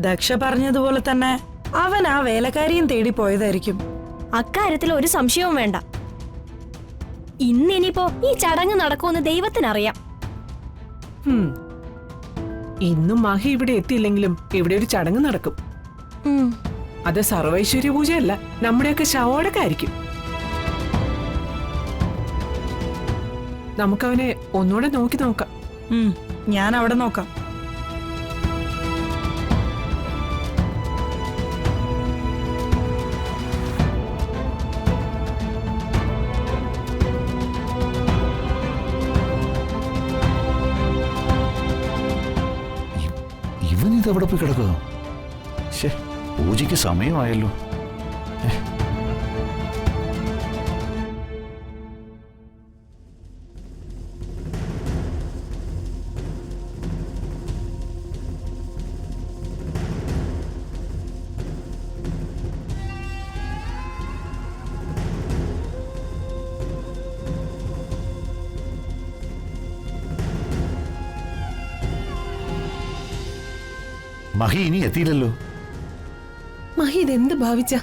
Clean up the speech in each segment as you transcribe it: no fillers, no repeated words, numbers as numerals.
ദക്ഷ പറഞ്ഞതുപോലെ തന്നെ അവൻ ആ വേലക്കാരിയും തേടി പോയതായിരിക്കും. അക്കാര്യത്തിൽ ഒരു സംശയവും വേണ്ട. ഇന്നിനിപ്പോ ഈ ചടങ്ങ് നടക്കുമെന്ന് ദൈവത്തിനറിയാം. ഇന്നും മഹി ഇവിടെ എത്തിയില്ലെങ്കിലും ഇവിടെ ഒരു ചടങ്ങ് നടക്കും. അത് സർവൈശ്വര്യ പൂജയല്ല, നമ്മുടെയൊക്കെ ശവോടക്കായിരിക്കും. നമുക്കവനെ ഒന്നുകൂടെ നോക്കി നോക്കാം. ഞാൻ അവിടെ നോക്കാം. ഇവനിതെവിടെ പോയി കിടക്കുക? പൂജയ്ക്ക് സമയമായല്ലോ. മഹി ഇനി എത്തിയില്ലല്ലോ. മഹി ഇതെന്ത് ഭാവിച്ച?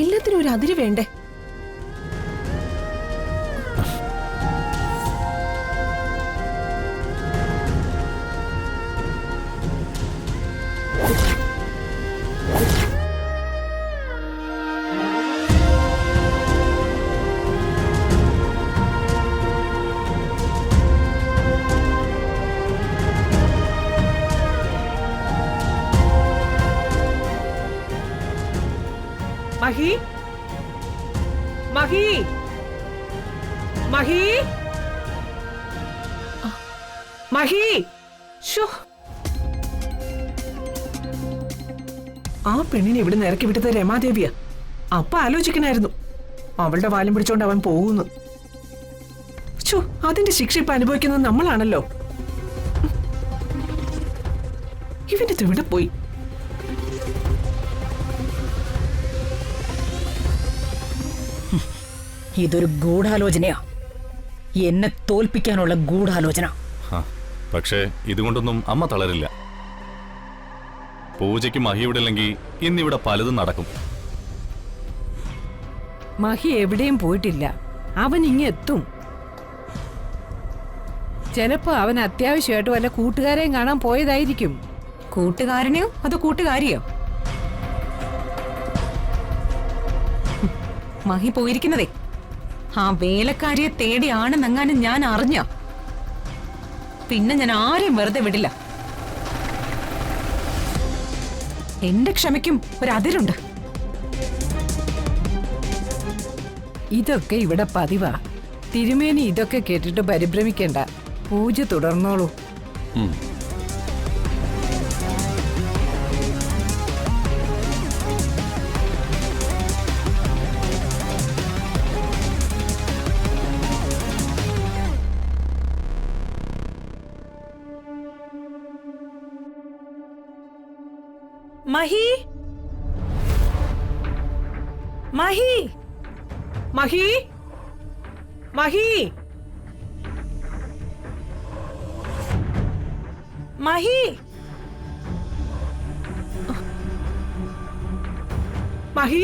എല്ലാത്തിനും ഒരു അതിര് വേണ്ടേ? മഹി, മഹി, മഹി, മഹി. ആ പെണ്ണിനെ ഇവിടെ ഇറക്കി വിട്ടത് രമാദേവിയാ. അപ്പ ആലോചിക്കണായിരുന്നു അവളുടെ വാലും പിടിച്ചോണ്ട് അവൻ പോകുന്നു. അതിന്റെ ശിക്ഷ ഇപ്പൊ അനുഭവിക്കുന്നത് നമ്മളാണല്ലോ. ഇവന്റെ ഇവിടെ പോയി. ഇതൊരു ഗൂഢാലോചനയാ, എന്നെ തോൽപ്പിക്കാനുള്ള ഗൂഢാലോചന. പക്ഷേ ഇതുകൊണ്ടൊന്നും അമ്മ തളരില്ല. പൂജയ്ക്ക് മഹി ഇവിടെ ഇല്ലെങ്കിൽ ഇന്നിവിടെ പലതും നടക്കും. മഹി എവിടെയും പോയിട്ടില്ല, അവൻ ഇങ്ങെത്തും. ചിലപ്പോ അവൻ അത്യാവശ്യമായിട്ട് വല്ല കൂട്ടുകാരെയും കാണാൻ പോയതായിരിക്കും. കൂട്ടുകാരനെയോ അതോ കൂട്ടുകാരിയോ? മഹി പോയിരിക്കുന്നതേ ആ വേലക്കാരിയെ തേടിയാണെന്നെങ്ങാനും ഞാൻ അറിഞ്ഞ പിന്നെ ഞാൻ ആരെയും വെറുതെ വിടില്ല. എന്റെ ക്ഷമയ്ക്കും ഒരതിരുണ്ട്. ഇതൊക്കെ ഇവിടെ പതിവാ. തിരുമേനി ഇതൊക്കെ കേട്ടിട്ട് പരിഭ്രമിക്കേണ്ട, പൂജ തുടർന്നോളൂ. മഹി, മഹി, മഹി, മഹി, മഹി, മഹി.